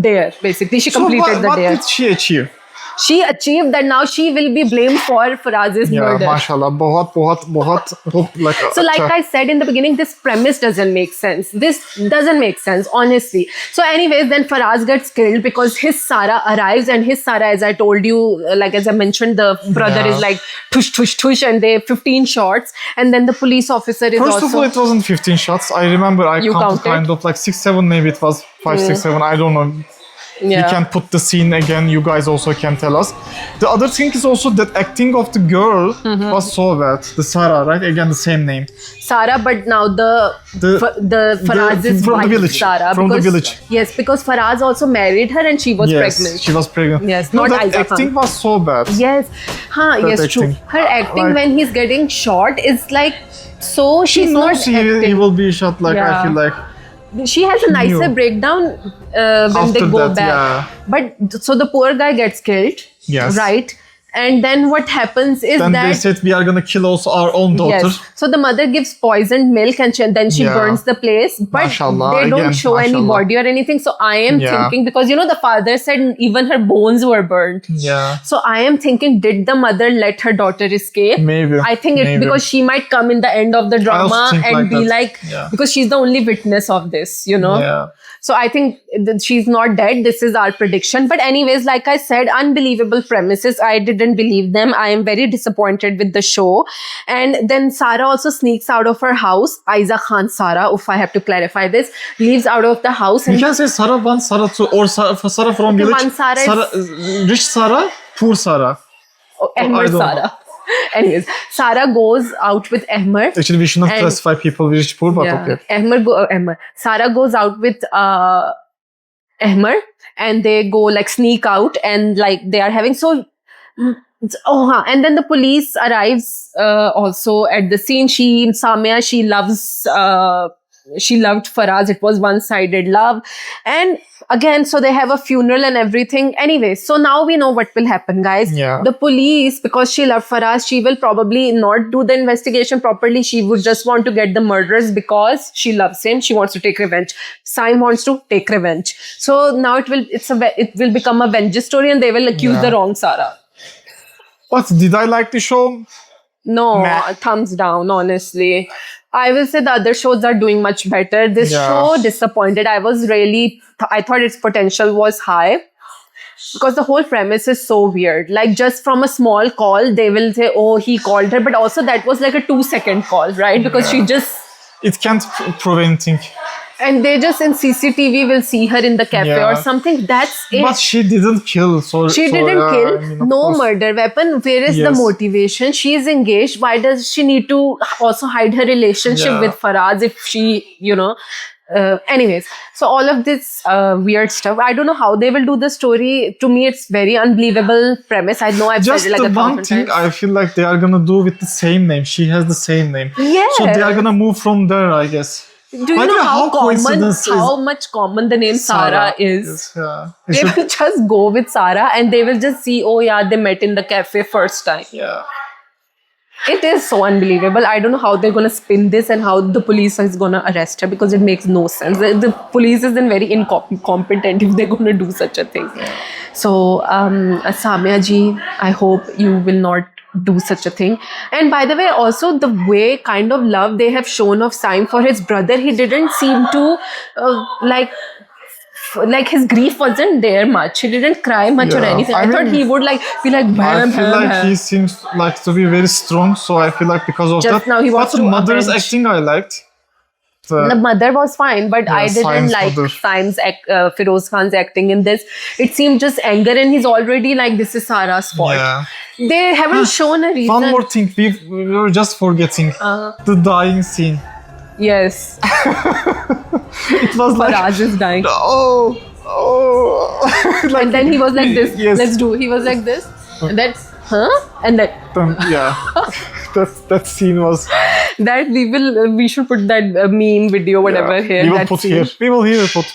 dare. Basically, she so completed the what dare. did she achieve? She achieved that. Now she will be blamed for Faraz's Yeah, murder. mashallah, बहुत like. So like I said in the beginning, this premise doesn't make sense. This doesn't make sense, honestly. So anyways, then Faraz gets killed because his Sarah arrives, and his Sarah, as I told you, like as I mentioned, the brother Yeah. is like tush, tush, tush, and they 15 shots. And then the police officer is First also... of all, it wasn't 15 shots. I remember I You counted counted? kind of like 6, 7, maybe it was 5, 6, 7. I don't know. We yeah. can put the scene again. You guys also can tell us. The other thing is also that acting of the girl Mm-hmm. was so bad. The Sarah, right? Again, the same name. Sarah, but now the Faraz's from the wife, village. Sarah. From the because- village. Yes, because Faraz also married her and she was Yes, pregnant. she was pregnant. Yes, no, not that Aiza acting Khan. was so bad. Yes, yes, true. acting. Her acting Like- when he's getting shot is like so. She She's not knows he acting. will be shot. Like Yeah. I feel like She has a nicer knew. breakdown when After they go that, back. yeah. But so the poor guy gets killed. Yes. Right. And then what happens is Then they that said we are gonna kill also our own daughter. yes, so the mother gives poisoned milk and then she Yeah. burns the place. But Mashallah, they don't again, show any mashallah. body or anything. So I am Yeah. thinking, because the father said even her bones were burnt. Yeah, So I am thinking, did the mother let her daughter escape? maybe. I think maybe. because she might come in the end of the also drama think and like be that. like, Yeah. because she's the only witness of this, Yeah. So I think that she's not dead. This is our prediction. But anyways, like I said, unbelievable premises. I didn't believe them. I am very disappointed with the show. And then Sarah also sneaks out of her house. Aiza Khan Sarah, if I have to clarify this, leaves out of the house. You And can say Sarah 1, Sarah 2, or Sarah from Okay, village. one Sarah is- rich Sarah, poor Sarah. Ahmed I don't know. Sarah. Anyways, Sarah goes out with Ahmed. Actually, we should not And- classify people rich, poor, but okay. Ahmed. Sarah goes out with Ahmed, and they go like sneak out, and like they are having and then the police arrives also at the scene. Samia, she loved Faraz. It was one-sided love. And again, so they have a funeral and everything. Anyway, so now we know what will happen, guys. Yeah. The police, because she loved Faraz, she will probably not do the investigation properly. She would just want to get the murderers because she loves him. She wants to take revenge. Saim wants to take revenge. So now it will become a vengeance story, and they will accuse Yeah. the wrong Sarah. But did I like the show? No, Meh. thumbs down, honestly. I will say the other shows are doing much better. This Yeah. show disappointed. I thought its potential was high because the whole premise is so weird. Like, just from a small call, they will say, oh, he called her. But also that was like a 2-second call, right? Because she just, It can't prove anything. and they just in CCTV will see her in the cafe Yeah. or something. That's it. But she didn't kill. She didn't kill. of No course. murder weapon. Where is the Yes. motivation? She is engaged. Why does she need to also hide her relationship Yeah. with Faraz if she, anyways. So all of this weird stuff. I don't know how they will do the story. To me, it's very unbelievable premise. I know I've Just said it like the a one thousand thing times. I feel like they are gonna do with the same name. She has the same name. Yeah. So they are gonna move from there, I guess. Do you By the know way, how coincidence is how much common the name Sarah is? Yeah. They will just go with Sarah and they will just see, oh yeah, they met in the cafe first time. Yeah. It is so unbelievable. I don't know how they're going to spin this and how the police is going to arrest her, because it makes no sense. The police isn't very incompetent if they're going to do such a thing. So, Samia ji, I hope you will not do such a thing. And by the way, also the way kind of love they have shown of Saim for his brother, he didn't seem to like his grief wasn't there much. He didn't cry much or Yeah. anything. I I thought mean, he would like be like I bam, feel bam, like bam. he seems like to be very strong, so I feel like because of Just that. now he wants but the to mother's avenge. acting I liked. The mother was fine, but Yeah, I didn't Saim's like mother. Saim's Feroz Khan's acting in this. It seemed just anger, and he's already like, this is Sarah's fault. Yeah. They haven't shown a reason. One more thing, we were just forgetting the dying scene. Yes, It was like, Faraz is dying. oh, like, And then he was like this, Yes. let's do. He was like this, and then, and then yeah, that scene was. that we should put that meme video, whatever, here. We will that put scene. here. We will here put.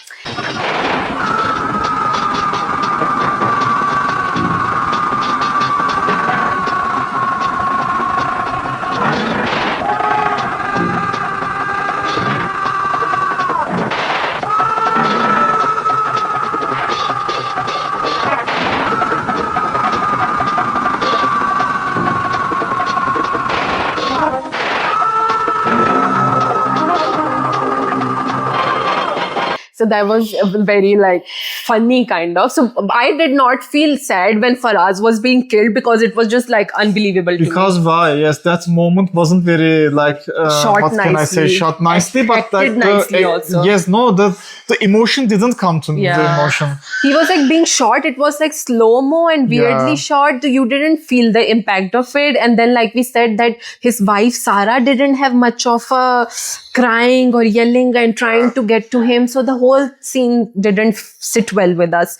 So that was very like funny kind of. So I did not feel sad when Faraz was being killed, because it was just like unbelievable to me. Because why? Yes, that moment wasn't very like Shot what can I say? nicely. Shot nicely, but like Acted nicely also. yes, no, the emotion didn't come to me. The Yeah. emotion. He was like being shot. It was like slow-mo and weirdly Yeah. shot. You didn't feel the impact of it. And then, like we said, that his wife Sarah didn't have much of a crying or yelling and trying to get to him. So the whole scene didn't sit well with us.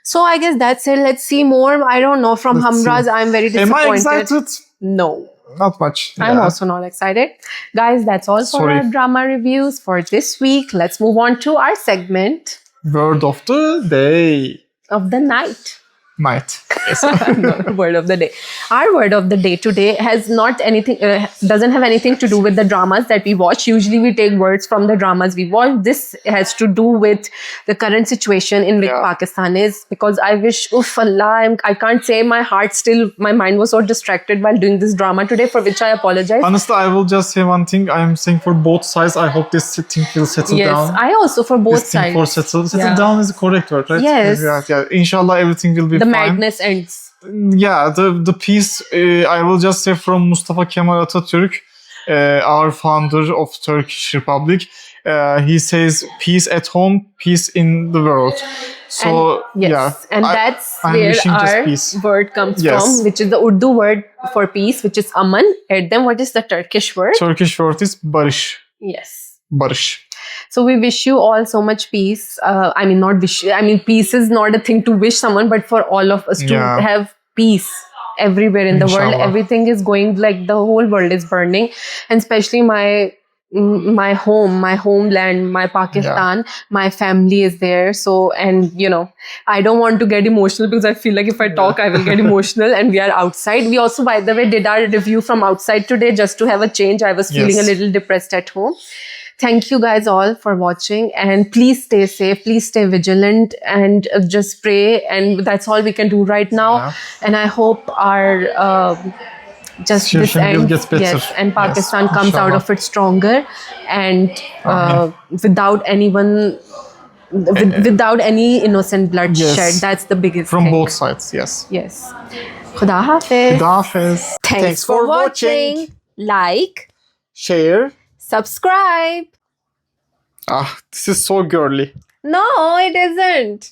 So I guess that's it. Let's see more. I don't know. From Let's see. Hamraz, I'm very Am disappointed. I excited? No. Not much. I'm Yeah. also not excited. Guys, that's all for Sorry. our drama reviews for this week. Let's move on to our segment Word of the day. of the night. Night. No, word of the day. Our word of the day today has not anything, doesn't have anything to do with the dramas that we watch. Usually we take words from the dramas we watch. This has to do with the current situation in which Yeah. Pakistan is, because I wish, oof, Allah, I can't say my heart still, my mind was so distracted while doing this drama today, for which I apologize. Honestly, I will just say one thing. I am saying for both sides, I hope this thing will settle Yes, down. I also for both This thing sides. for settle Yeah. down is the correct word, right? Yes. Yeah. Inshallah, everything will be The fine. madness ends. Yeah, the piece, I will just say from Mustafa Kemal Atatürk, our founder of Turkish Republic. He says, peace at home, peace in the world. So, And, yes, yeah. and that's I'm where wishing just our peace. word comes Yes. from, which is the Urdu word for peace, which is aman. And then what is the Turkish word? Turkish word is barış. Yes. Barış. So we wish you all so much peace. I mean, not wish. I mean, peace is not a thing to wish someone, but for all of us to Yeah. have peace everywhere in the world. Inshallah. Everything is going like the whole world is burning, and especially my home, my homeland, my Pakistan, my family is there. So, and you know, I don't want to get emotional because I feel like if I talk, I will get emotional. And we are outside. We also, by the way, did our review from outside today just to have a change. I was feeling a Yes. little depressed at home. Thank you guys all for watching, and please stay safe, please stay vigilant, and just pray. And that's all we can do right now. Yeah. And I hope our just this Situation will ends, get better. yes, and Yes, Pakistan comes out inshallah. of it stronger, and without anyone, without any innocent blood Yes. shed. That's the biggest From thing. both sides, yes. Yes. Khuda Hafiz. Hafiz. Thanks for watching. Like, Share. subscribe. Ah, this is so girly. No, it isn't.